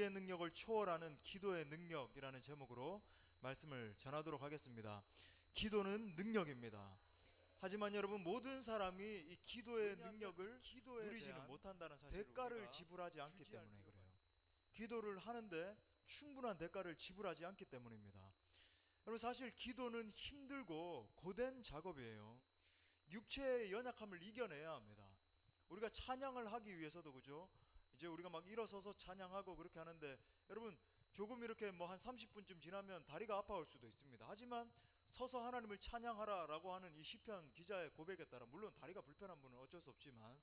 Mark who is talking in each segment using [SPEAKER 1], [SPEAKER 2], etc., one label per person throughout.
[SPEAKER 1] 육체의 능력을 초월하는 기도의 능력이라는 제목으로 말씀을 전하도록 하겠습니다. 기도는 능력입니다. 하지만 여러분, 모든 사람이 이 기도의 능력을 누리지는 못한다는 사실을 대가를 지불하지 않기 때문에 그래요. 기도를 하는데 충분한 대가를 지불하지 않기 때문입니다. 여러분, 사실 기도는 힘들고 고된 작업이에요. 육체의 연약함을 이겨내야 합니다. 우리가 찬양을 하기 위해서도 그죠? 이제 우리가 막 일어서서 찬양하고 그렇게 하는데, 여러분 조금 이렇게 뭐 한 30분쯤 지나면 다리가 아파올 수도 있습니다. 하지만 서서 하나님을 찬양하라라고 하는 이 시편 기자의 고백에 따라, 물론 다리가 불편한 분은 어쩔 수 없지만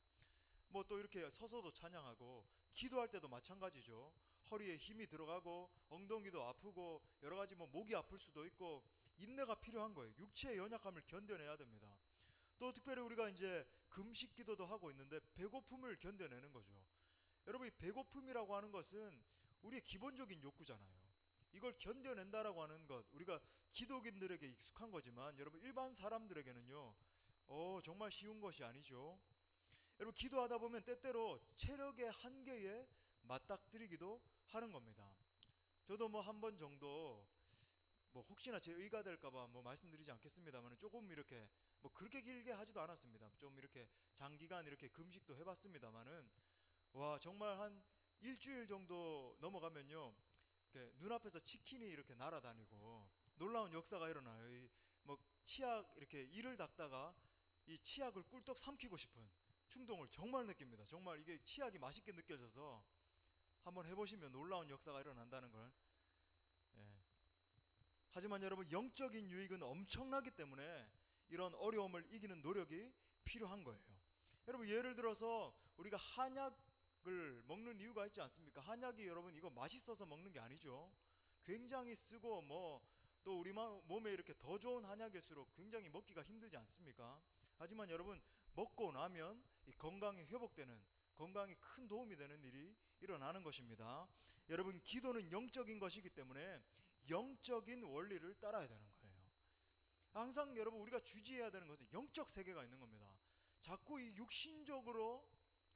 [SPEAKER 1] 뭐 또 이렇게 서서도 찬양하고, 기도할 때도 마찬가지죠. 허리에 힘이 들어가고 엉덩이도 아프고 여러 가지 뭐 목이 아플 수도 있고 인내가 필요한 거예요. 육체의 연약함을 견뎌내야 됩니다. 또 특별히 우리가 이제 금식 기도도 하고 있는데 배고픔을 견뎌내는 거죠. 여러분, 이 배고픔이라고 하는 것은 우리의 기본적인 욕구잖아요. 이걸 견뎌낸다라고 하는 것, 우리가 기독인들에게 익숙한 거지만 여러분, 일반 사람들에게는요 정말 쉬운 것이 아니죠. 여러분, 기도하다 보면 때때로 체력의 한계에 맞닥뜨리기도 하는 겁니다. 저도 뭐 한 번 정도, 뭐 혹시나 제 의가 될까봐 뭐 말씀드리지 않겠습니다만, 조금 이렇게 뭐 그렇게 길게 하지도 않았습니다. 좀 이렇게 장기간 이렇게 금식도 해봤습니다만은, 와, 정말 한 일주일 정도 넘어가면요, 이렇게 눈앞에서 치킨이 이렇게 날아다니고 놀라운 역사가 일어나요. 뭐 치약 이렇게 이를 닦다가 이 치약을 꿀떡 삼키고 싶은 충동을 정말 느낍니다. 정말 이게 치약이 맛있게 느껴져서 한번 해보시면 놀라운 역사가 일어난다는 걸. 예. 하지만 여러분, 영적인 유익은 엄청나기 때문에 이런 어려움을 이기는 노력이 필요한 거예요. 여러분, 예를 들어서 우리가 한약을 먹는 이유가 있지 않습니까? 한약이 여러분 이거 맛있어서 먹는 게 아니죠. 굉장히 쓰고 뭐 또 우리 몸에 이렇게 더 좋은 한약일수록 굉장히 먹기가 힘들지 않습니까? 하지만 여러분, 먹고 나면 이 건강이 회복되는, 건강에 큰 도움이 되는 일이 일어나는 것입니다. 여러분, 기도는 영적인 것이기 때문에 영적인 원리를 따라야 되는 거예요. 항상 여러분, 우리가 주지해야 되는 것은 영적 세계가 있는 겁니다. 자꾸 이 육신적으로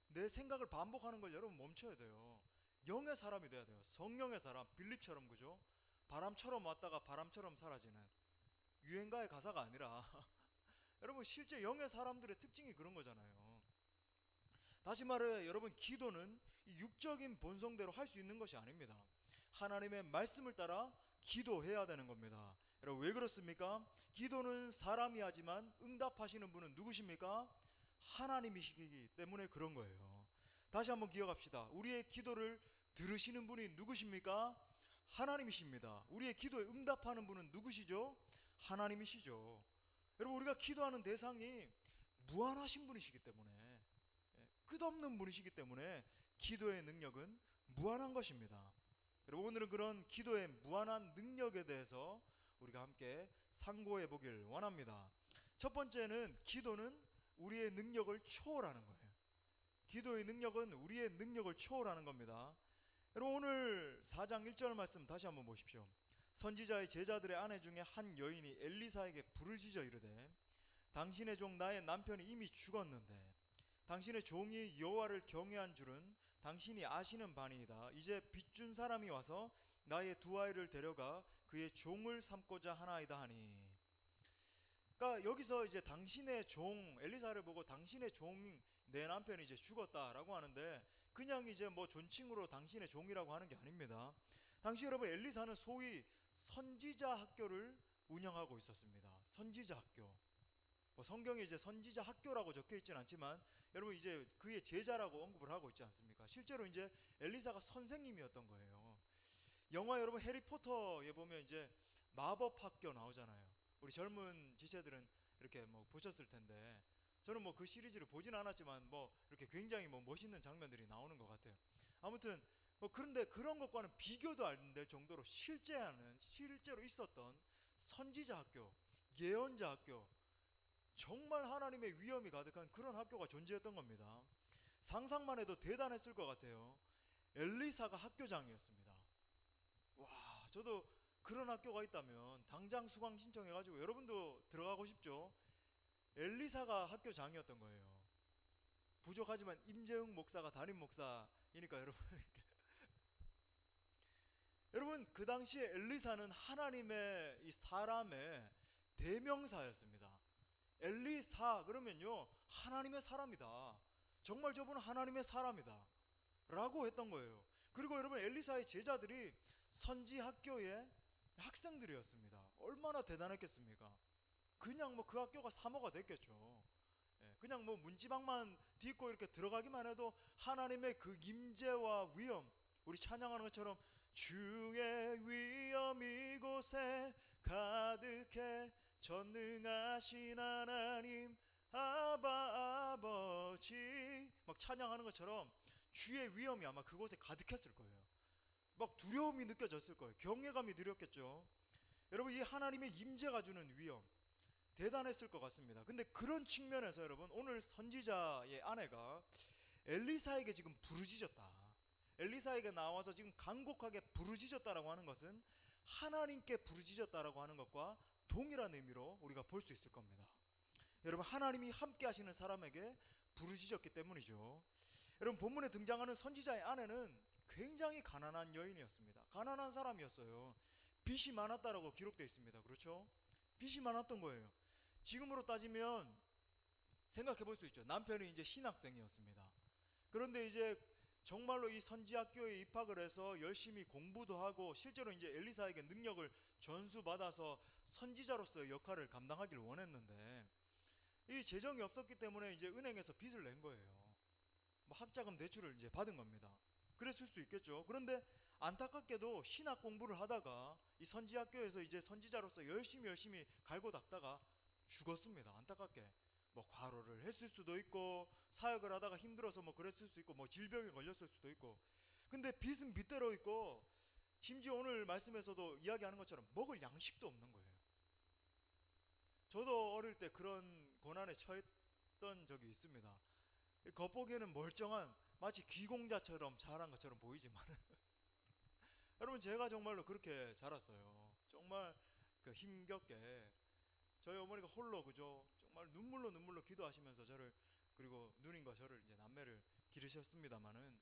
[SPEAKER 1] 내 생각을 반복하는 걸 여러분 멈춰야 돼요. 영의 사람이 돼야 돼요. 성령의 사람, 빌립처럼, 그죠? 바람처럼 왔다가 바람처럼 사라지는, 유행가의 가사가 아니라 여러분, 실제 영의 사람들의 특징이 그런 거잖아요. 다시 말해 여러분, 기도는 이 육적인 본성대로 할 수 있는 것이 아닙니다. 하나님의 말씀을 따라 기도해야 되는 겁니다. 여러분, 왜 그렇습니까? 기도는 사람이 하지만 응답하시는 분은 누구십니까? 하나님이시기 때문에 그런 거예요. 다시 한번 기억합시다. 우리의 기도를 들으시는 분이 누구십니까? 하나님이십니다. 우리의 기도에 응답하는 분은 누구시죠? 하나님이시죠. 여러분, 우리가 기도하는 대상이 무한하신 분이시기 때문에, 끝없는 분이시기 때문에 기도의 능력은 무한한 것입니다. 여러분, 오늘은 그런 기도의 무한한 능력에 대해서 우리가 함께 상고해 보길 원합니다. 첫 번째는, 기도는 우리의 능력을 초월하는 거예요. 기도의 능력은 우리의 능력을 초월하는 겁니다. 여러분, 오늘 4장 1절 말씀 다시 한번 보십시오. 선지자의 제자들의 아내 중에 한 여인이 엘리사에게 부르짖어 이르되, 당신의 종 나의 남편이 이미 죽었는데 당신의 종이 여호와를 경외한 줄은 당신이 아시는 바니이다. 이제 빚준 사람이 와서 나의 두 아이를 데려가 그의 종을 삼고자 하나이다 하니. 그러니까 여기서 이제 당신의 종, 엘리사를 보고 당신의 종, 내 남편이 이제 죽었다라고 하는데, 그냥 이제 뭐 존칭으로 당신의 종이라고 하는 게 아닙니다. 당시 여러분, 엘리사는 소위 선지자 학교를 운영하고 있었습니다. 선지자 학교. 뭐 성경에 이제 선지자 학교라고 적혀 있지는 않지만 여러분, 이제 그의 제자라고 언급을 하고 있지 않습니까? 실제로 이제 엘리사가 선생님이었던 거예요. 영화 여러분 해리포터에 보면 이제 마법 학교 나오잖아요. 우리 젊은 지체들은 이렇게 뭐 보셨을 텐데, 저는 뭐 그 시리즈를 보진 않았지만 뭐 이렇게 굉장히 뭐 멋있는 장면들이 나오는 것 같아요. 아무튼 뭐, 그런데 그런 것과는 비교도 안 될 정도로 실제로 있었던 선지자 학교, 예언자 학교, 정말 하나님의 위엄이 가득한 그런 학교가 존재했던 겁니다. 상상만 해도 대단했을 것 같아요. 엘리사가 학교장이었습니다. 와, 저도 그런 학교가 있다면 당장 수강 신청해가지고, 여러분도 들어가고 싶죠? 엘리사가 학교장이었던 거예요. 부족하지만 임재흥 목사가 담임 목사이니까 여러분 그러면 그 당시에 엘리사는 하나님의 이 사람의 대명사였습니다. 엘리사 그러면요, 하나님의 사람이다. 정말 저분은 하나님의 사람이다 라고 했던 거예요. 그리고 여러분, 엘리사의 제자들이 선지 학교의 학생들이었습니다. 얼마나 대단했겠습니까? 그냥 뭐 그 학교가 사모가 됐겠죠. 그냥 뭐 문지방만 딛고 이렇게 들어가기만 해도 하나님의 그 임재와 위엄, 우리 찬양하는 것처럼 주의 위엄 이곳에 가득해 전능하신 하나님 아바 아버지, 막 찬양하는 것처럼 주의 위엄이 아마 그곳에 가득했을 거예요. 막 두려움이 느껴졌을 거예요. 경외감이 느꼈겠죠. 여러분, 이 하나님의 임재가 주는 위엄 대단했을 것 같습니다. 근데 그런 측면에서 여러분, 오늘 선지자의 아내가 엘리사에게 지금 부르짖었다, 엘리사에게 나와서 지금 간곡하게 부르짖었다라고 하는 것은 하나님께 부르짖었다라고 하는 것과 동일한 의미로 우리가 볼 수 있을 겁니다. 여러분, 하나님이 함께 하시는 사람에게 부르짖었기 때문이죠. 여러분, 본문에 등장하는 선지자의 아내는 굉장히 가난한 여인이었습니다. 가난한 사람이었어요. 빚이 많았다라고 기록되어 있습니다. 그렇죠? 빚이 많았던 거예요. 지금으로 따지면 생각해 볼 수 있죠. 남편이 이제 신학생이었습니다. 그런데 이제 정말로 이 선지학교에 입학을 해서 열심히 공부도 하고 실제로 이제 엘리사에게 능력을 전수받아서 선지자로서의 역할을 감당하기를 원했는데, 이 재정이 없었기 때문에 이제 은행에서 빚을 낸 거예요. 뭐 학자금 대출을 이제 받은 겁니다. 그랬을 수 있겠죠. 그런데 안타깝게도 신학 공부를 하다가 이 선지학교에서 이제 선지자로서 열심히 갈고 닦다가 죽었습니다. 안타깝게. 뭐 과로를 했을 수도 있고 사역을 하다가 힘들어서 뭐 그랬을 수 있고 뭐 질병에 걸렸을 수도 있고. 근데 빚은 빚대로 있고 심지어 오늘 말씀에서도 이야기하는 것처럼 먹을 양식도 없는 거예요. 저도 어릴 때 그런 고난에 처했던 적이 있습니다. 겉보기에는 멀쩡한 마치 귀공자처럼 자란 것처럼 보이지만 여러분, 제가 정말로 그렇게 자랐어요. 정말 그 힘겹게 저희 어머니가 홀로 그죠, 정말 눈물로 기도하시면서 저를, 그리고 누님과 저를 이제 남매를 기르셨습니다마는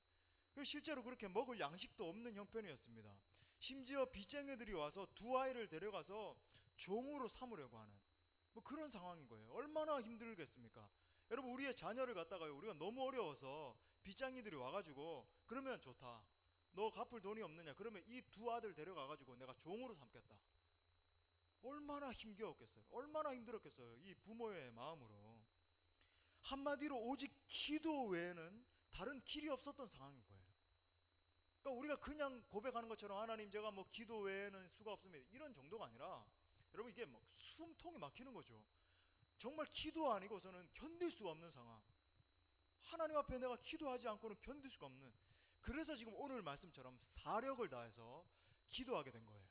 [SPEAKER 1] 실제로 그렇게 먹을 양식도 없는 형편이었습니다. 심지어 빚쟁이들이 와서 두 아이를 데려가서 종으로 삼으려고 하는 뭐 그런 상황인 거예요. 얼마나 힘들겠습니까? 여러분, 우리의 자녀를 갖다가요, 우리가 너무 어려워서 빚쟁이들이 와가지고 그러면 좋다, 너 갚을 돈이 없느냐, 그러면 이 두 아들 데려가가지고 내가 종으로 삼겠다. 얼마나 힘겨웠겠어요. 얼마나 힘들었겠어요. 이 부모의 마음으로. 한마디로 오직 기도 외에는 다른 길이 없었던 상황인 거예요. 그러니까 우리가 그냥 고백하는 것처럼 하나님 제가 뭐 기도 외에는 수가 없습니다, 이런 정도가 아니라 여러분, 이게 막 숨통이 막히는 거죠. 정말 기도 아니고서는 견딜 수가 없는 상황. 하나님 앞에 내가 기도하지 않고는 견딜 수가 없는. 그래서 지금 오늘 말씀처럼 사력을 다해서 기도하게 된 거예요.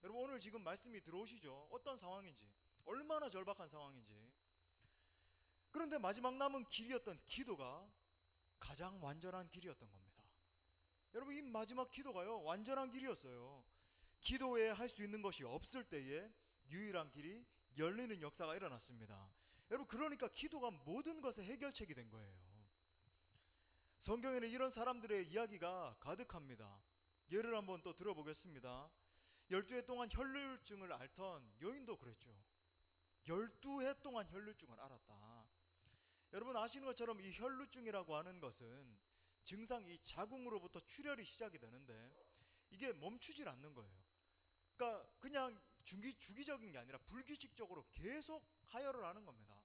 [SPEAKER 1] 여러분, 오늘 지금 말씀이 들어오시죠? 어떤 상황인지, 얼마나 절박한 상황인지. 그런데 마지막 남은 길이었던 기도가 가장 완전한 길이었던 겁니다. 여러분, 이 마지막 기도가요, 완전한 길이었어요. 기도 외에 할 수 있는 것이 없을 때에 유일한 길이 열리는 역사가 일어났습니다. 여러분, 그러니까 기도가 모든 것의 해결책이 된 거예요. 성경에는 이런 사람들의 이야기가 가득합니다. 예를 한번 또 들어보겠습니다. 12해 동안 혈루증을 앓던 여인도 그랬죠. 12해 동안 혈루증을 앓았다. 여러분 아시는 것처럼 이 혈루증이라고 하는 것은 증상, 이 자궁으로부터 출혈이 시작이 되는데 이게 멈추질 않는 거예요. 그러니까 그냥 주기적인 게 아니라 불규칙적으로 계속 하혈을 하는 겁니다.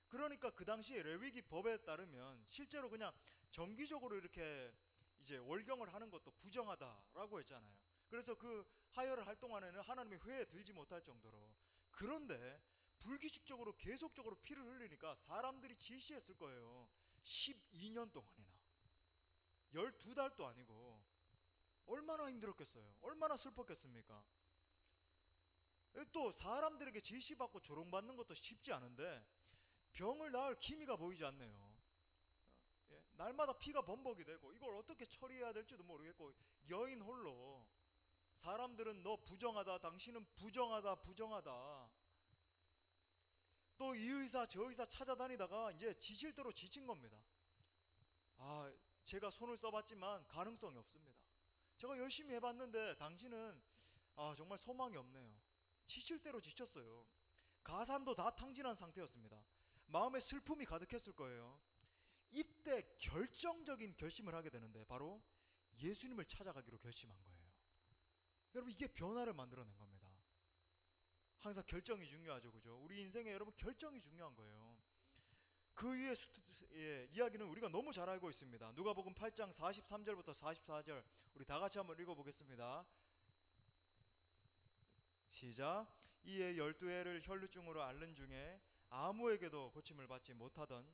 [SPEAKER 1] 그러니까 그 당시에 레위기 법에 따르면 실제로 그냥 정기적으로 이렇게 이제 월경을 하는 것도 부정하다라고 했잖아요. 그래서 그 하혈을 할 동안에는 하나님의 회에 들지 못할 정도로. 그런데 불규칙적으로 계속적으로 피를 흘리니까 사람들이 질시했을 거예요. 12년 동안이나 12달도 아니고 얼마나 힘들었겠어요. 얼마나 슬펐겠습니까? 또 사람들에게 질시받고 조롱받는 것도 쉽지 않은데 병을 나을 기미가 보이지 않네요. 날마다 피가 범벅이 되고 이걸 어떻게 처리해야 될지도 모르겠고 여인 홀로 사람들은 너 부정하다, 당신은 부정하다. 또 이 의사 저 의사 찾아다니다가 이제 지칠 대로 지친 겁니다. 제가 손을 써봤지만 가능성이 없습니다. 제가 열심히 해봤는데 당신은 정말 소망이 없네요. 지칠 대로 지쳤어요. 가산도 다 탕진한 상태였습니다. 마음에 슬픔이 가득했을 거예요. 이때 결정적인 결심을 하게 되는데 바로 예수님을 찾아가기로 결심한 거예요. 여러분, 이게 변화를 만들어낸 겁니다. 항상 결정이 중요하죠, 그죠? 우리 인생에 여러분 결정이 중요한 거예요. 그 위에 이야기는 우리가 너무 잘 알고 있습니다. 누가복음 8장 43절부터 44절 우리 다 같이 한번 읽어보겠습니다. 시작. 이에 12해를 혈루증으로 앓는 중에 아무에게도 고침을 받지 못하던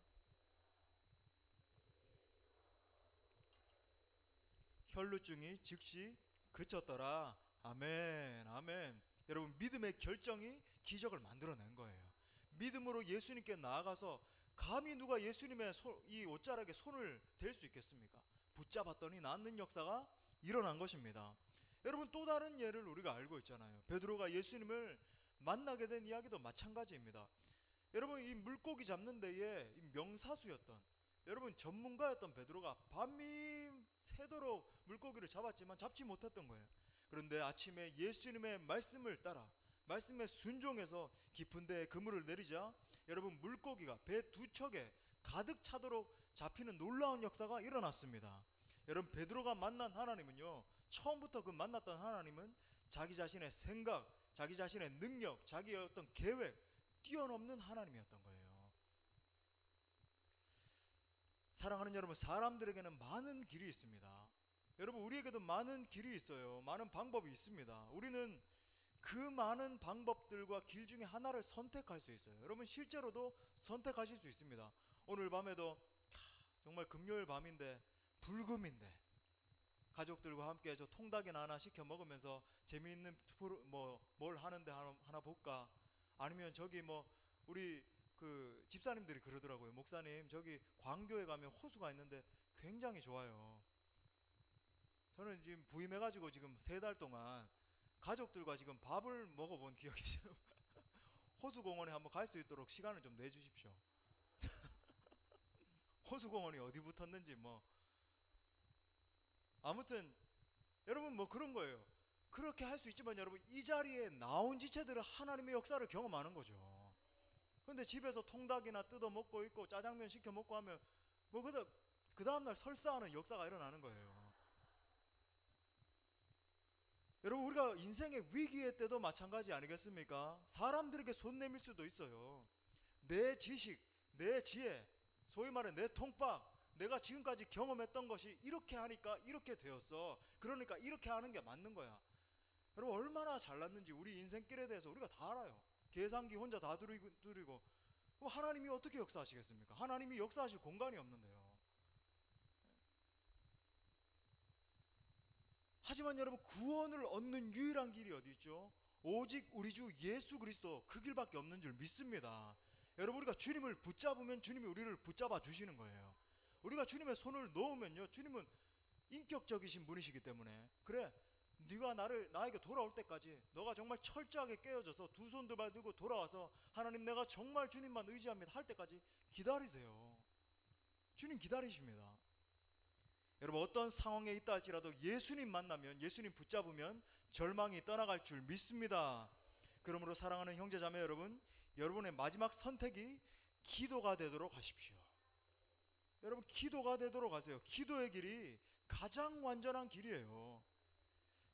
[SPEAKER 1] 혈루증이 즉시 그쳤더라. 아멘, 아멘. 여러분, 믿음의 결정이 기적을 만들어낸 거예요. 믿음으로 예수님께 나아가서 감히 누가 예수님의 이 옷자락에 손을 댈 수 있겠습니까? 붙잡았더니 낫는 역사가 일어난 것입니다. 여러분, 또 다른 예를 우리가 알고 있잖아요. 베드로가 예수님을 만나게 된 이야기도 마찬가지입니다. 여러분, 이 물고기 잡는 데에 명사수였던, 여러분 전문가였던 베드로가 밤이 새도록 물고기를 잡았지만 잡지 못했던 거예요. 그런데 아침에 예수님의 말씀을 따라 말씀에 순종해서 깊은 데에 그물을 내리자 여러분 물고기가 배 두 척에 가득 차도록 잡히는 놀라운 역사가 일어났습니다. 여러분, 베드로가 만난 하나님은요, 처음부터 그 만났던 하나님은 자기 자신의 생각, 자기 자신의 능력, 자기의 어떤 계획 뛰어넘는 하나님이었던 거예요. 사랑하는 여러분, 사람들에게는 많은 길이 있습니다. 여러분, 우리에게도 많은 길이 있어요. 많은 방법이 있습니다. 우리는 그 많은 방법들과 길 중에 하나를 선택할 수 있어요. 여러분, 실제로도 선택하실 수 있습니다. 오늘 밤에도 정말 금요일 밤인데 불금인데 가족들과 함께 저 통닭이나 하나 시켜 먹으면서 재미있는 뭘 하는데 하나 볼까? 아니면 저기 우리 그 집사님들이 그러더라고요. 목사님, 저기 광교에 가면 호수가 있는데 굉장히 좋아요. 저는 지금 부임해가지고 지금 3달 동안 가족들과 지금 밥을 먹어본 기억이 좀 호수공원에 한번 갈 수 있도록 시간을 좀 내주십시오. 호수공원이 어디 붙었는지 아무튼 여러분 그런 거예요. 그렇게 할 수 있지만 여러분, 이 자리에 나온 지체들은 하나님의 역사를 경험하는 거죠. 근데 집에서 통닭이나 뜯어 먹고 있고 짜장면 시켜 먹고 하면 그 다음날 설사하는 역사가 일어나는 거예요. 여러분, 우리가 인생의 위기의 때도 마찬가지 아니겠습니까? 사람들에게 손 내밀 수도 있어요. 내 지식, 내 지혜, 소위 말해 내 통박, 내가 지금까지 경험했던 것이 이렇게 하니까 이렇게 되었어. 그러니까 이렇게 하는 게 맞는 거야. 여러분, 얼마나 잘났는지 우리 인생길에 대해서 우리가 다 알아요. 계산기 혼자 다 두리고 하나님이 어떻게 역사하시겠습니까? 하나님이 역사하실 공간이 없는데요. 하지만 여러분, 구원을 얻는 유일한 길이 어디 있죠? 오직 우리 주 예수 그리스도, 그 길밖에 없는 줄 믿습니다. 여러분, 우리가 주님을 붙잡으면 주님이 우리를 붙잡아 주시는 거예요. 우리가 주님의 손을 놓으면요, 주님은 인격적이신 분이시기 때문에, 그래, 네가 나에게 돌아올 때까지 너가 정말 철저하게 깨어져서 두 손 두 발 들고 돌아와서 하나님, 내가 정말 주님만 의지합니다 할 때까지 기다리세요. 주님 기다리십니다. 여러분, 어떤 상황에 있다 할지라도 예수님 만나면, 예수님 붙잡으면 절망이 떠나갈 줄 믿습니다. 그러므로 사랑하는 형제자매 여러분, 여러분의 마지막 선택이 기도가 되도록 하십시오. 여러분, 기도가 되도록 하세요. 기도의 길이 가장 완전한 길이에요.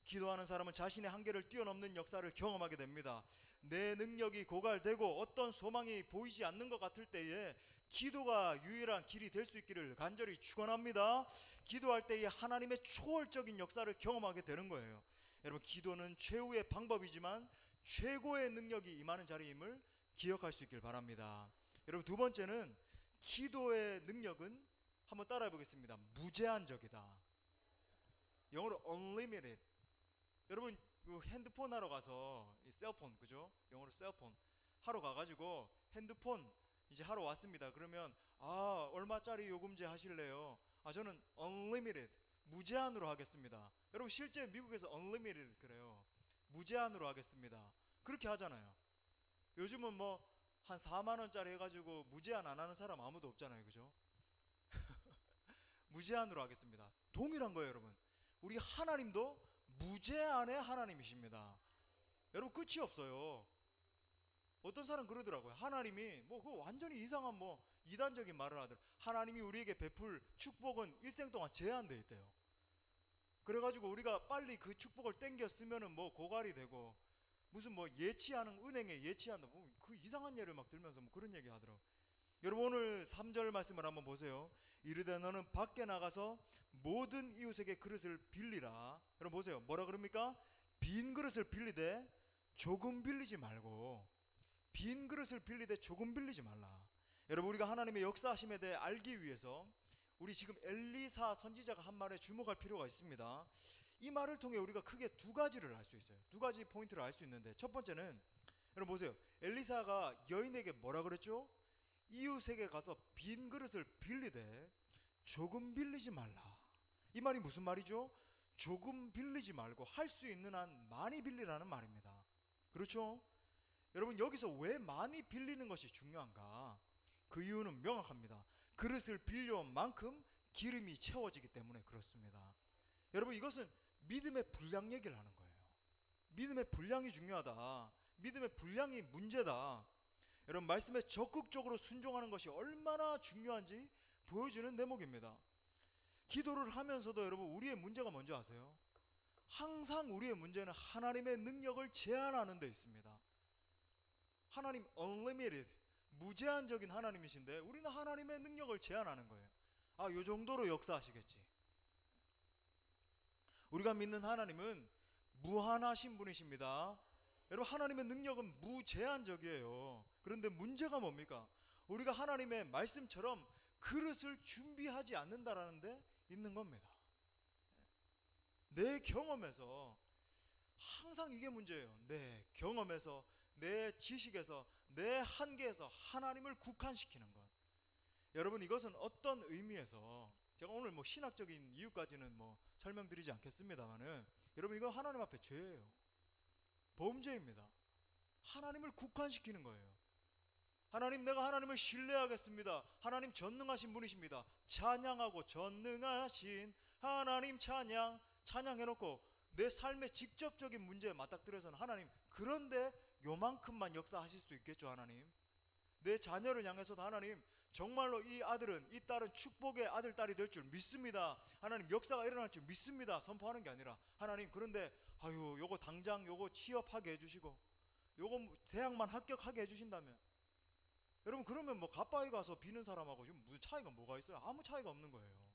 [SPEAKER 1] 기도하는 사람은 자신의 한계를 뛰어넘는 역사를 경험하게 됩니다. 내 능력이 고갈되고 어떤 소망이 보이지 않는 것 같을 때에 기도가 유일한 길이 될 수 있기를 간절히 축원합니다. 기도할 때에 하나님의 초월적인 역사를 경험하게 되는 거예요. 여러분, 기도는 최후의 방법이지만 최고의 능력이 임하는 자리임을 기억할 수 있길 바랍니다. 여러분, 두 번째는 기도의 능력은 한번 따라해 보겠습니다. 무제한적이다. 영어로 unlimited. 여러분, 그 핸드폰 하러 가서 이 셀폰, 그죠? 영어로 셀폰 하러 가가지고 핸드폰 이제 하러 왔습니다. 그러면 얼마짜리 요금제 하실래요? 저는 unlimited, 무제한으로 하겠습니다. 여러분, 실제 미국에서 unlimited 그래요. 무제한으로 하겠습니다. 그렇게 하잖아요. 요즘은 한 4만 원짜리 해가지고 무제한 안 하는 사람 아무도 없잖아요, 그죠? 무제한으로 하겠습니다. 동일한 거예요, 여러분. 우리 하나님도 무제한의 하나님이십니다. 여러분 끝이 없어요. 어떤 사람 그러더라고요. 하나님이 뭐 그 완전히 이상한 뭐 이단적인 말을 하더라. 하나님이 우리에게 베풀 축복은 일생 동안 제한돼 있대요. 그래가지고 우리가 빨리 그 축복을 땡겨 쓰면은 뭐 고갈이 되고 무슨 뭐 예치하는 은행에 예치한다 뭐 그 이상한 예를 막 들면서 뭐 그런 얘기 하더라고. 여러분 오늘 3절 말씀을 한번 보세요. 이르되 너는 밖에 나가서 모든 이웃에게 그릇을 빌리라. 여러분 보세요. 뭐라 그럽니까? 빈 그릇을 빌리되 조금 빌리지 말고, 빈 그릇을 빌리되 조금 빌리지 말라. 여러분 우리가 하나님의 역사하심에 대해 알기 위해서 우리 지금 엘리사 선지자가 한 말에 주목할 필요가 있습니다. 이 말을 통해 우리가 크게 두 가지를 알 수 있어요. 두 가지 포인트를 알 수 있는데, 첫 번째는 여러분 보세요. 엘리사가 여인에게 뭐라 그랬죠? 이웃에게 가서 빈 그릇을 빌리되 조금 빌리지 말라. 이 말이 무슨 말이죠? 조금 빌리지 말고 할 수 있는 한 많이 빌리라는 말입니다. 그렇죠? 여러분 여기서 왜 많이 빌리는 것이 중요한가? 그 이유는 명확합니다. 그릇을 빌려온 만큼 기름이 채워지기 때문에 그렇습니다. 여러분 이것은 믿음의 분량 얘기를 하는 거예요. 믿음의 분량이 중요하다. 믿음의 분량이 문제다. 여러분 말씀에 적극적으로 순종하는 것이 얼마나 중요한지 보여주는 대목입니다. 기도를 하면서도 여러분 우리의 문제가 뭔지 아세요? 항상 우리의 문제는 하나님의 능력을 제한하는 데 있습니다. 하나님 unlimited, 무제한적인 하나님이신데 우리는 하나님의 능력을 제한하는 거예요. 아, 요 정도로 역사하시겠지. 우리가 믿는 하나님은 무한하신 분이십니다. 여러분 하나님의 능력은 무제한적이에요. 그런데 문제가 뭡니까? 우리가 하나님의 말씀처럼 그릇을 준비하지 않는다라는 데 있는 겁니다. 내 경험에서 항상 이게 문제예요. 내 경험에서, 내 지식에서, 내 한계에서 하나님을 국한시키는 것. 여러분 이것은 어떤 의미에서, 제가 오늘 뭐 신학적인 이유까지는 뭐 설명드리지 않겠습니다만은, 여러분 이건 하나님 앞에 죄예요. 범죄입니다. 하나님을 국한시키는 거예요. 하나님, 내가 하나님을 신뢰하겠습니다. 하나님 전능하신 분이십니다. 찬양하고 전능하신 하나님 찬양해놓고 내 삶의 직접적인 문제에 맞닥뜨려서는 하나님, 그런데 요만큼만 역사하실 수 있겠죠. 하나님, 내 자녀를 향해서도 하나님 정말로 이 아들은, 이 딸은 축복의 아들 딸이 될 줄 믿습니다. 하나님 역사가 일어날 줄 믿습니다. 선포하는 게 아니라 하나님, 그런데 아유 요거 당장 요거 취업하게 해주시고 요거 대학만 합격하게 해주신다면, 여러분 그러면 뭐 가빠이 가서 비는 사람하고 지금 무슨 차이가 뭐가 있어요? 아무 차이가 없는 거예요.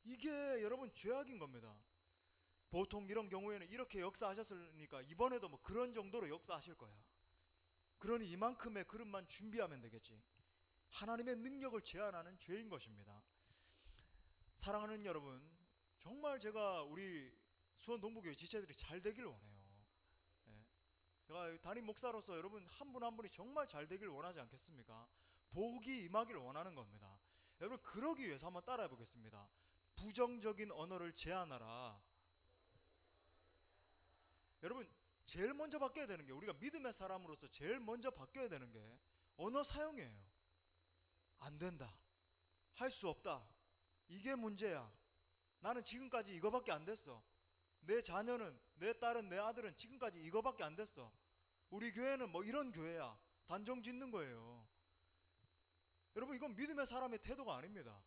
[SPEAKER 1] 이게 여러분 죄악인 겁니다. 보통 이런 경우에는 이렇게 역사하셨으니까 이번에도 뭐 그런 정도로 역사하실 거야. 그러니 이만큼의 그릇만 준비하면 되겠지. 하나님의 능력을 제한하는 죄인 것입니다. 사랑하는 여러분, 정말 제가 우리 수원 동부교회 지체들이 잘 되길 원해요. 제가 담임 목사로서 여러분 한 분 한 분이 정말 잘 되길 원하지 않겠습니까? 복이 임하기를 원하는 겁니다. 여러분 그러기 위해서 한번 따라해 보겠습니다. 부정적인 언어를 제한하라. 여러분 제일 먼저 바뀌어야 되는 게, 우리가 믿음의 사람으로서 제일 먼저 바뀌어야 되는 게 언어 사용이에요. 안 된다, 할 수 없다, 이게 문제야. 나는 지금까지 이거밖에 안 됐어. 내 자녀는, 내 딸은, 내 아들은 지금까지 이거밖에 안 됐어. 우리 교회는 뭐 이런 교회야. 단정 짓는 거예요. 여러분 이건 믿음의 사람의 태도가 아닙니다.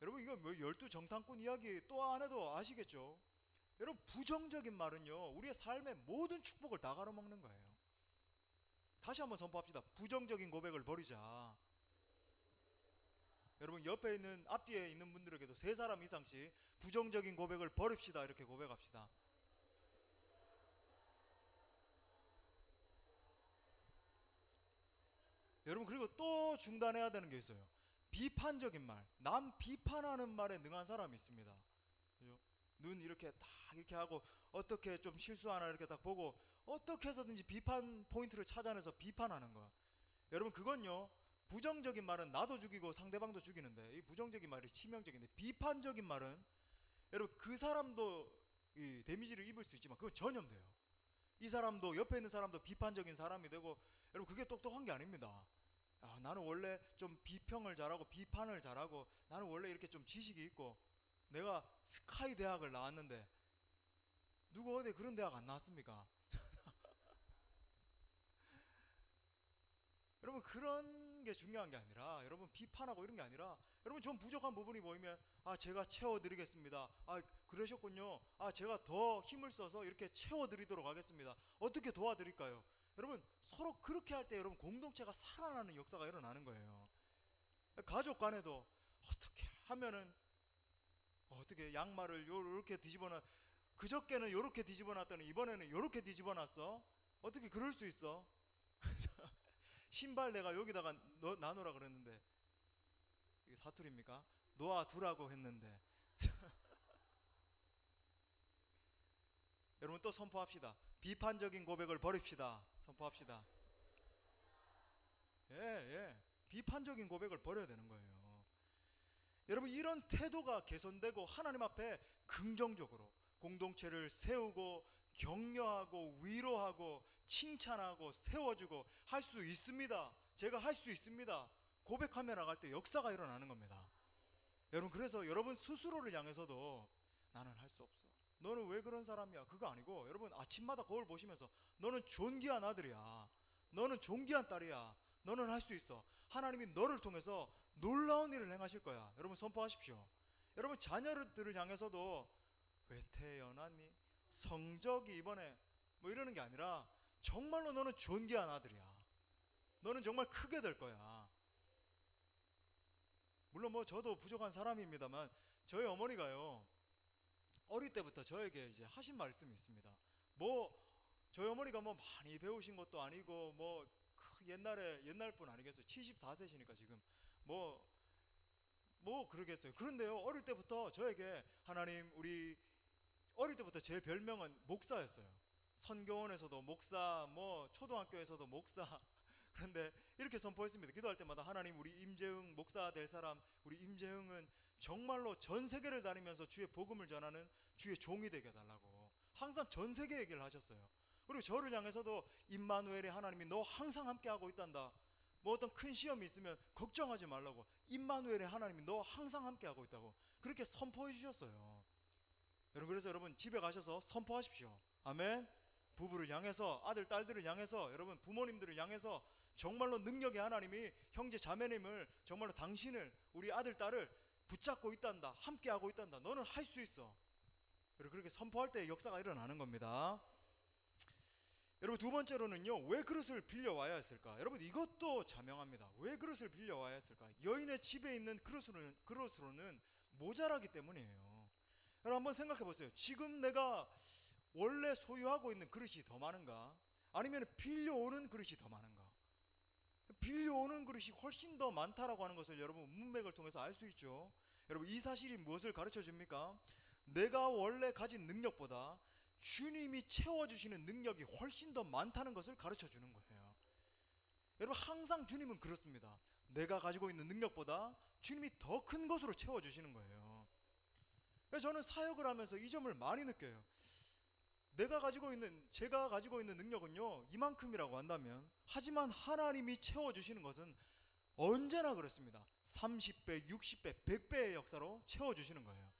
[SPEAKER 1] 여러분 이거 뭐 열두 정탐꾼 이야기 또 안 해도 아시겠죠? 여러분 부정적인 말은요 우리의 삶의 모든 축복을 다 가로막는 거예요. 다시 한번 선포합시다. 부정적인 고백을 버리자. 여러분 옆에 있는, 앞뒤에 있는 분들에게도 세 사람 이상씩 부정적인 고백을 버립시다 이렇게 고백합시다. 여러분 그리고 또 중단해야 되는 게 있어요. 비판적인 말, 남 비판하는 말에 능한 사람이 있습니다. 그죠? 눈 이렇게 딱 이렇게 하고 어떻게 좀 실수하나 이렇게 딱 보고 어떻게 해서든지 비판 포인트를 찾아내서 비판하는 거야. 여러분 그건요, 부정적인 말은 나도 죽이고 상대방도 죽이는데 이 부정적인 말이 치명적인데, 비판적인 말은 여러분 그 사람도 이 데미지를 입을 수 있지만 그건 전염돼요. 이 사람도, 옆에 있는 사람도 비판적인 사람이 되고, 여러분 그게 똑똑한 게 아닙니다. 아, 나는 원래 좀 비평을 잘하고 비판을 잘하고 나는 원래 이렇게 좀 지식이 있고, 내가 스카이 대학을 나왔는데 누구 어디 그런 대학 안 나왔습니까? 여러분 그런 게 중요한 게 아니라, 여러분 비판하고 이런 게 아니라, 여러분 좀 부족한 부분이 보이면 제가 채워드리겠습니다. 그러셨군요. 제가 더 힘을 써서 이렇게 채워드리도록 하겠습니다. 어떻게 도와드릴까요? 여러분 서로 그렇게 할 때 여러분 공동체가 살아나는 역사가 일어나는 거예요. 가족 간에도 어떻게 하면은, 어떻게 양말을 요렇게 뒤집어놔, 그저께는 요렇게 뒤집어놨더니 이번에는 요렇게 뒤집어놨어. 어떻게 그럴 수 있어? 신발 내가 여기다가 놔놓으라 그랬는데 이게 사투리입니까? 놓아두라고 했는데. 여러분 또 선포합시다. 비판적인 고백을 버립시다. 선포합시다. 예, 예. 비판적인 고백을 버려야 되는 거예요. 여러분 이런 태도가 개선되고 하나님 앞에 긍정적으로 공동체를 세우고 격려하고 위로하고 칭찬하고 세워주고 할 수 있습니다. 제가 할 수 있습니다. 고백하며 나갈 때 역사가 일어나는 겁니다. 여러분 그래서 여러분 스스로를 향해서도 나는 할 수 없어, 너는 왜 그런 사람이야, 그거 아니고, 여러분 아침마다 거울 보시면서 너는 존귀한 아들이야, 너는 존귀한 딸이야, 너는 할 수 있어, 하나님이 너를 통해서 놀라운 일을 행하실 거야. 여러분 선포하십시오. 여러분 자녀들을 향해서도 왜 태어났니, 성적이 이번에 뭐 이러는 게 아니라 정말로 너는 존귀한 아들이야, 너는 정말 크게 될 거야. 물론 뭐 저도 부족한 사람입니다만 저희 어머니가요 어릴 때부터 저에게 이제 하신 말씀이 있습니다. 뭐 저희 어머니가 뭐 많이 배우신 것도 아니고 뭐 옛날 분 아니겠어요. 74세시니까 지금 뭐 그러겠어요. 그런데요 어릴 때부터 저에게 하나님, 우리 어릴 때부터 제 별명은 목사였어요. 선교원에서도 목사, 뭐 초등학교에서도 목사. 그런데 이렇게 선포했습니다. 기도할 때마다 하나님, 우리 임재흥 목사 될 사람, 우리 임재흥은 정말로 전 세계를 다니면서 주의 복음을 전하는 주의 종이 되게 해달라고 항상 전 세계 얘기를 하셨어요. 그리고 저를 향해서도 임마누엘의 하나님이 너 항상 함께하고 있단다, 뭐 어떤 큰 시험이 있으면 걱정하지 말라고, 임마누엘의 하나님이 너 항상 함께하고 있다고 그렇게 선포해 주셨어요. 여러분 그래서 여러분 집에 가셔서 선포하십시오. 아멘. 부부를 향해서, 아들 딸들을 향해서, 여러분 부모님들을 향해서 정말로 능력의 하나님이 형제 자매님을, 정말로 당신을, 우리 아들 딸을 붙잡고 있단다, 함께하고 있단다, 너는 할 수 있어. 여러분 그렇게 선포할 때 역사가 일어나는 겁니다. 여러분 두 번째로는요, 왜 그릇을 빌려와야 했을까? 여러분 이것도 자명합니다. 왜 그릇을 빌려와야 했을까? 여인의 집에 있는 그릇으로는 모자라기 때문이에요. 여러분 한번 생각해 보세요. 지금 내가 원래 소유하고 있는 그릇이 더 많은가, 아니면 빌려오는 그릇이 더 많은가? 빌려오는 그릇이 훨씬 더 많다라고 하는 것을 여러분 문맥을 통해서 알 수 있죠. 여러분 이 사실이 무엇을 가르쳐 줍니까? 내가 원래 가진 능력보다 주님이 채워주시는 능력이 훨씬 더 많다는 것을 가르쳐 주는 거예요. 여러분 항상 주님은 그렇습니다. 내가 가지고 있는 능력보다 주님이 더 큰 것으로 채워주시는 거예요. 그래서 저는 사역을 하면서 이 점을 많이 느껴요. 제가 가지고 있는 능력은요 이만큼이라고 한다면, 하지만 하나님이 채워주시는 것은 언제나 그렇습니다. 30배, 60배, 100배의 역사로 채워주시는 거예요.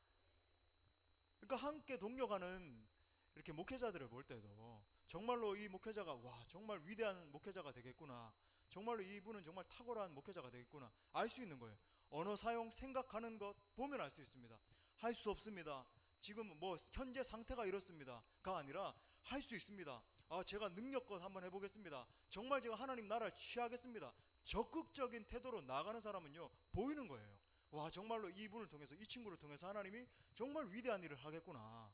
[SPEAKER 1] 그러니까 함께 동료가는 이렇게 목회자들을 볼 때도 정말로 이 목회자가 와 정말 위대한 목회자가 되겠구나, 정말로 이분은 정말 탁월한 목회자가 되겠구나 알 수 있는 거예요. 언어 사용, 생각하는 것 보면 알 수 있습니다. 할 수 없습니다, 지금 뭐 현재 상태가 이렇습니다가 아니라 할 수 있습니다. 제가 능력껏 한번 해보겠습니다, 정말 제가 하나님 나라를 취하겠습니다, 적극적인 태도로 나가는 사람은요 보이는 거예요. 와 정말로 이분을 통해서, 이 친구를 통해서 하나님이 정말 위대한 일을 하겠구나.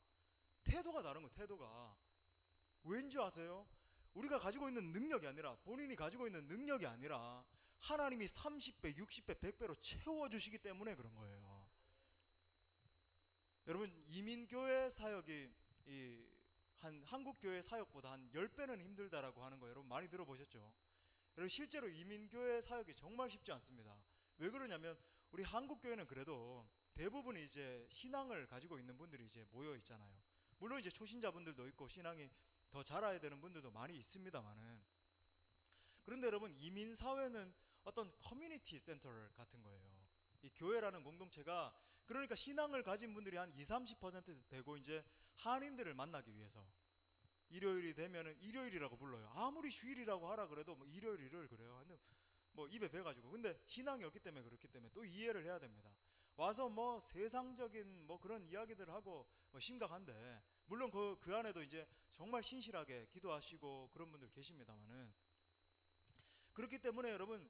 [SPEAKER 1] 태도가 다른 거예요. 태도가 왠지 아세요? 우리가 가지고 있는 능력이 아니라, 본인이 가지고 있는 능력이 아니라 하나님이 30배, 60배, 100배로 채워주시기 때문에 그런 거예요. 여러분 이민교회 사역이 한국교회 사역보다 한 10배는 힘들다라고 하는 거 여러분 많이 들어보셨죠? 여러분 실제로 이민교회 사역이 정말 쉽지 않습니다. 왜 그러냐면 우리 한국교회는 그래도 대부분이 이제 신앙을 가지고 있는 분들이 이제 모여 있잖아요. 물론 이제 초신자분들도 있고 신앙이 더 자라야 되는 분들도 많이 있습니다만은, 그런데 여러분 이민사회는 어떤 커뮤니티 센터 같은 거예요. 이 교회라는 공동체가 그러니까 신앙을 가진 분들이 한 20-30% 되고 이제 한인들을 만나기 위해서 일요일이 되면은 일요일이라고 불러요. 아무리 휴일이라고 하라 그래도 뭐 일요일을 그래요. 근데 뭐 입에 배가지고, 근데 신앙이 없기 때문에 그렇기 때문에 또 이해를 해야 됩니다. 와서 뭐 세상적인 뭐 그런 이야기들 하고 뭐 심각한데, 물론 그 안에도 이제 정말 신실하게 기도하시고 그런 분들 계십니다만은, 그렇기 때문에 여러분,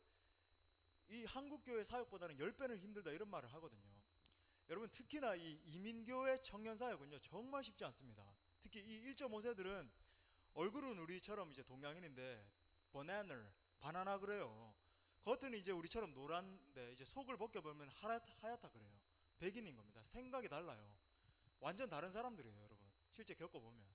[SPEAKER 1] 이 한국교회 사역보다는 10배는 힘들다 이런 말을 하거든요. 여러분, 특히나 이 이민교회 청년 사역은요 정말 쉽지 않습니다. 특히 이 1.5세들은 얼굴은 우리처럼 이제 동양인인데 바나나 그래요. 겉은 이제 우리처럼 노란데 이제 속을 벗겨보면 하얗다 그래요. 백인인 겁니다. 생각이 달라요. 완전 다른 사람들이에요, 여러분. 실제 겪어보면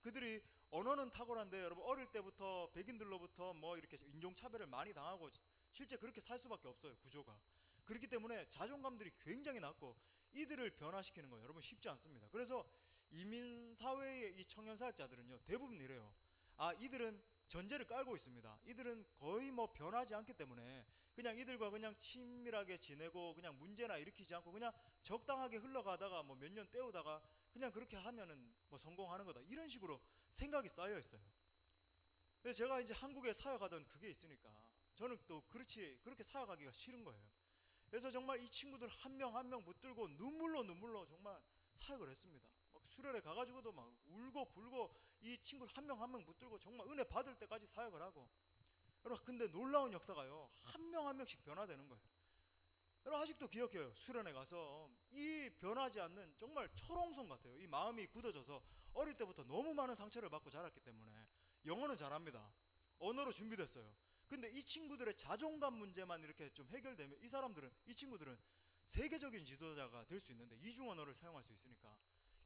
[SPEAKER 1] 그들이 언어는 탁월한데, 여러분, 어릴 때부터 백인들로부터 뭐 이렇게 인종차별을 많이 당하고 실제 그렇게 살 수밖에 없어요, 구조가. 그렇기 때문에 자존감들이 굉장히 낮고 이들을 변화시키는 건 여러분 쉽지 않습니다. 그래서 이민사회의 이 청년사역자들은요 대부분 이래요. 아, 이들은 전제를 깔고 있습니다. 이들은 거의 뭐 변하지 않기 때문에 그냥 이들과 그냥 친밀하게 지내고 그냥 문제나 일으키지 않고 그냥 적당하게 흘러가다가 뭐 몇 년 때우다가 그냥 그렇게 하면은 뭐 성공하는 거다, 이런 식으로 생각이 쌓여 있어요. 그래서 제가 이제 한국에 사역하던 그게 있으니까 저는 또 그렇게 사역하기가 싫은 거예요. 그래서 정말 이 친구들 한 명 한 명 붙들고 눈물로 정말 사역을 했습니다. 막 수련회 가가지고도 막 울고 불고 이 친구들 한 명 한 명 붙들고 정말 은혜 받을 때까지 사역을 하고. 여러분, 근데 놀라운 역사가요, 한 명 한 명씩 변화되는 거예요. 여러분, 아직도 기억해요. 수련회 가서 이 변하지 않는 정말 철옹성 같아요. 이 마음이 굳어져서 어릴 때부터 너무 많은 상처를 받고 자랐기 때문에 영어는 잘합니다. 언어로 준비됐어요. 근데 이 친구들의 자존감 문제만 이렇게 좀 해결되면 이 친구들은 세계적인 지도자가 될 수 있는데, 이중 언어를 사용할 수 있으니까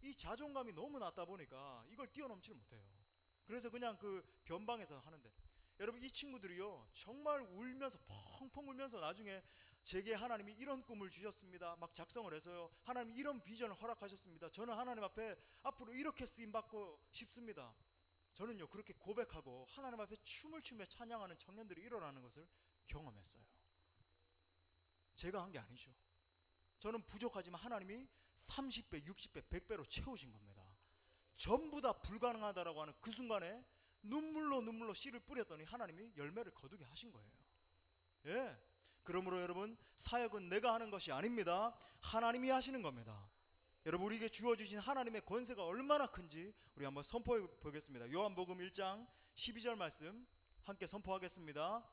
[SPEAKER 1] 이 자존감이 너무 낮다 보니까 이걸 뛰어넘지를 못해요. 그래서 그냥 그 변방에서 하는데, 여러분, 이 친구들이요 정말 울면서 펑펑 울면서 나중에 제게 하나님이 이런 꿈을 주셨습니다 막 작성을 해서요, 하나님이 이런 비전을 허락하셨습니다, 저는 하나님 앞에 앞으로 이렇게 쓰임받고 싶습니다, 저는요 그렇게 고백하고 하나님 앞에 춤을 추며 찬양하는 청년들이 일어나는 것을 경험했어요. 제가 한 게 아니죠. 저는 부족하지만 하나님이 30배, 60배, 100배로 채우신 겁니다. 전부 다 불가능하다라고 하는 그 순간에 눈물로 씨를 뿌렸더니 하나님이 열매를 거두게 하신 거예요. 예. 그러므로 여러분, 사역은 내가 하는 것이 아닙니다. 하나님이 하시는 겁니다. 여러분, 우리에게 주어주신 하나님의 권세가 얼마나 큰지 우리 한번 선포해 보겠습니다. 요한복음 1장 12절 말씀 함께 선포하겠습니다.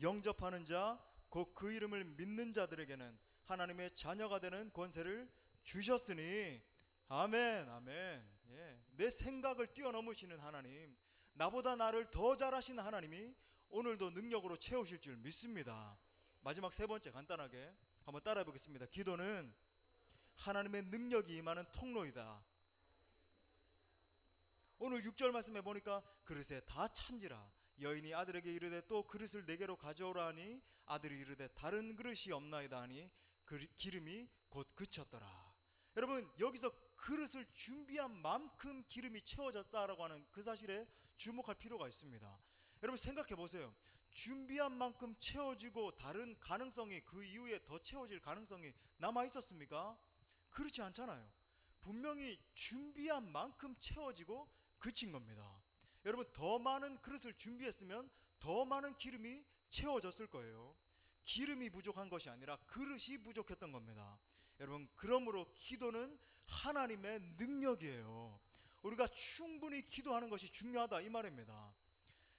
[SPEAKER 1] 영접하는 자, 곧 그 이름을 믿는 자들에게는 하나님의 자녀가 되는 권세를 주셨으니. 아멘, 아멘. 예. 내 생각을 뛰어넘으시는 하나님, 나보다 나를 더 잘하시는 하나님이 오늘도 능력으로 채우실 줄 믿습니다. 마지막 세 번째 간단하게 한번 따라해 보겠습니다. 기도는 하나님의 능력이 임하는 통로이다. 오늘 6절 말씀해 보니까 그릇에 다 찬지라 여인이 아들에게 이르되 또 그릇을 내게로 가져오라 하니 아들이 이르되 다른 그릇이 없나이다 하니 기름이 곧 그쳤더라. 여러분, 여기서 그릇을 준비한 만큼 기름이 채워졌다라고 하는 그 사실에 주목할 필요가 있습니다. 여러분, 생각해 보세요. 준비한 만큼 채워지고 다른 가능성이, 그 이후에 더 채워질 가능성이 남아 있었습니까? 그렇지 않잖아요. 분명히 준비한 만큼 채워지고 그친 겁니다. 여러분, 더 많은 그릇을 준비했으면 더 많은 기름이 채워졌을 거예요. 기름이 부족한 것이 아니라 그릇이 부족했던 겁니다. 여러분, 그러므로 기도는 하나님의 능력이에요. 우리가 충분히 기도하는 것이 중요하다 이 말입니다.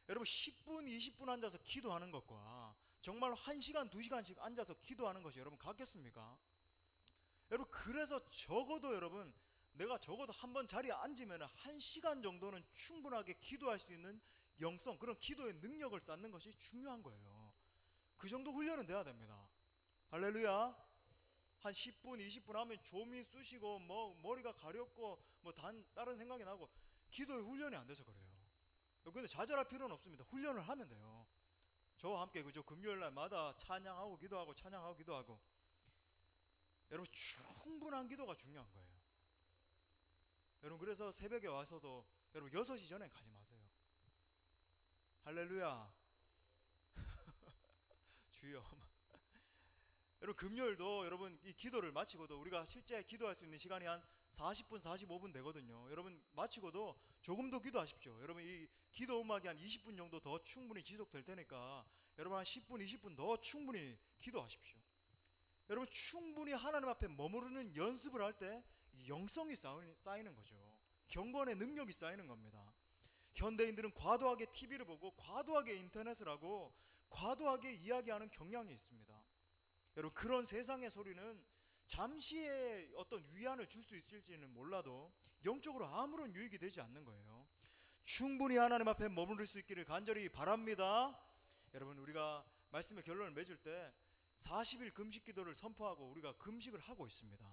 [SPEAKER 1] 여러분, 10분, 20분 앉아서 기도하는 것과 정말 1시간, 2시간씩 앉아서 기도하는 것이 여러분 같겠습니까? 여러분, 그래서 적어도 여러분, 내가 적어도 한번 자리에 앉으면 1시간 정도는 충분하게 기도할 수 있는 영성, 그런 기도의 능력을 쌓는 것이 중요한 거예요. 그 정도 훈련은 돼야 됩니다. 할렐루야. 한 10분, 20분 하면 좀이 쑤시고 뭐 머리가 가렵고 뭐 다른 생각이 나고 기도의 훈련이 안 돼서 그래요. 근데 좌절할 필요는 없습니다. 훈련을 하면 돼요. 저와 함께 그죠, 금요일 날마다 찬양하고 기도하고 찬양하고 기도하고. 여러분, 충분한 기도가 중요한 거예요. 여러분, 그래서 새벽에 와서도 여러분 6시 전에 가지 마세요. 할렐루야. 주여. 여러분 금요일도 여러분 이 기도를 마치고도 우리가 실제 기도할 수 있는 시간이 한 40분 45분 되거든요. 여러분 마치고도 조금 더 기도하십시오. 여러분 이 기도 음악이 한 20분 정도 더 충분히 지속될 테니까 여러분 한 10분 20분 더 충분히 기도하십시오. 여러분 충분히 하나님 앞에 머무르는 연습을 할 때 영성이 쌓이는 거죠. 경건의 능력이 쌓이는 겁니다. 현대인들은 과도하게 TV를 보고 과도하게 인터넷을 하고 과도하게 이야기하는 경향이 있습니다. 여러분 그런 세상의 소리는 잠시의 어떤 위안을 줄 수 있을지는 몰라도 영적으로 아무런 유익이 되지 않는 거예요. 충분히 하나님 앞에 머무를 수 있기를 간절히 바랍니다. 여러분 우리가 말씀의 결론을 맺을 때 40일 금식 기도를 선포하고 우리가 금식을 하고 있습니다.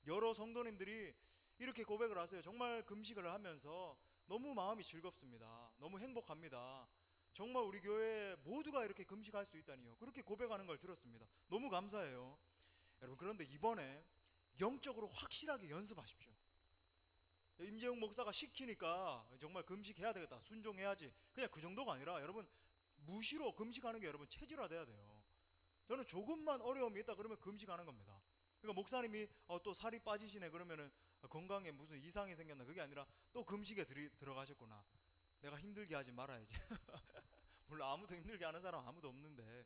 [SPEAKER 1] 여러 성도님들이 이렇게 고백을 하세요. 정말 금식을 하면서 너무 마음이 즐겁습니다. 너무 행복합니다. 정말 우리 교회 모두가 이렇게 금식할 수 있다니요. 그렇게 고백하는 걸 들었습니다. 너무 감사해요. 여러분 그런데 이번에 영적으로 확실하게 연습하십시오. 임재웅 목사가 시키니까 정말 금식해야 되겠다, 순종해야지, 그냥 그 정도가 아니라 여러분 무시로 금식하는 게 여러분 체질화돼야 돼요. 저는 조금만 어려움이 있다 그러면 금식하는 겁니다. 그러니까 목사님이 또 살이 빠지시네 그러면은 건강에 무슨 이상이 생겼나, 그게 아니라 또 금식에 들어가셨구나, 내가 힘들게 하지 말아야지. 물론 아무도 힘들게 하는 사람 아무도 없는데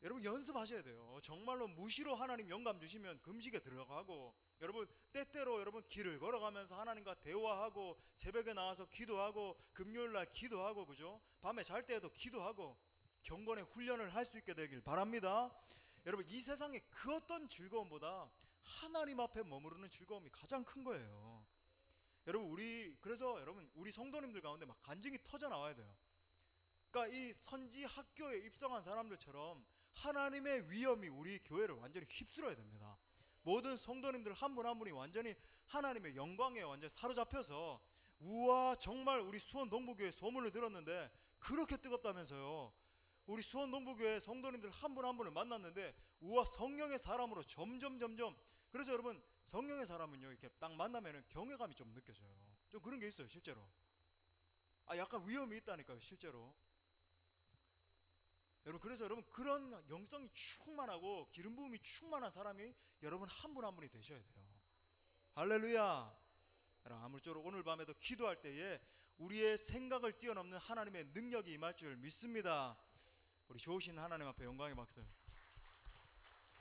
[SPEAKER 1] 여러분 연습하셔야 돼요. 정말로 무시로 하나님 영감 주시면 금식에 들어가고, 여러분 때때로 여러분 길을 걸어가면서 하나님과 대화하고, 새벽에 나와서 기도하고, 금요일날 기도하고, 그죠? 밤에 잘 때에도 기도하고 경건의 훈련을 할 수 있게 되길 바랍니다. 여러분 이 세상의 그 어떤 즐거움보다 하나님 앞에 머무르는 즐거움이 가장 큰 거예요. 여러분 그래서 여러분 우리 성도님들 가운데 막 간증이 터져 나와야 돼요. 그러니까 이 선지 학교에 입성한 사람들처럼 하나님의 위엄이 우리 교회를 완전히 휩쓸어야 됩니다. 모든 성도님들 한 분 한 분이 완전히 하나님의 영광에 완전히 사로잡혀서, 우와 정말 우리 수원 동부교회 소문을 들었는데 그렇게 뜨겁다면서요. 우리 수원 동부교회 성도님들 한 분 한 분을 만났는데 우와 성령의 사람으로 점점. 그래서 여러분 성령의 사람은요 이렇게 딱 만나면은 경외감이 좀 느껴져요. 좀 그런 게 있어요 실제로. 약간 위험이 있다니까요 실제로. 여러분 그래서 여러분 그런 영성이 충만하고 기름 부음이 충만한 사람이 여러분 한 분 한 분이 되셔야 돼요. 할렐루야. 여러분 아무쪼록 오늘 밤에도 기도할 때에 우리의 생각을 뛰어넘는 하나님의 능력이 임할 줄 믿습니다. 우리 좋으신 하나님 앞에 영광의 박수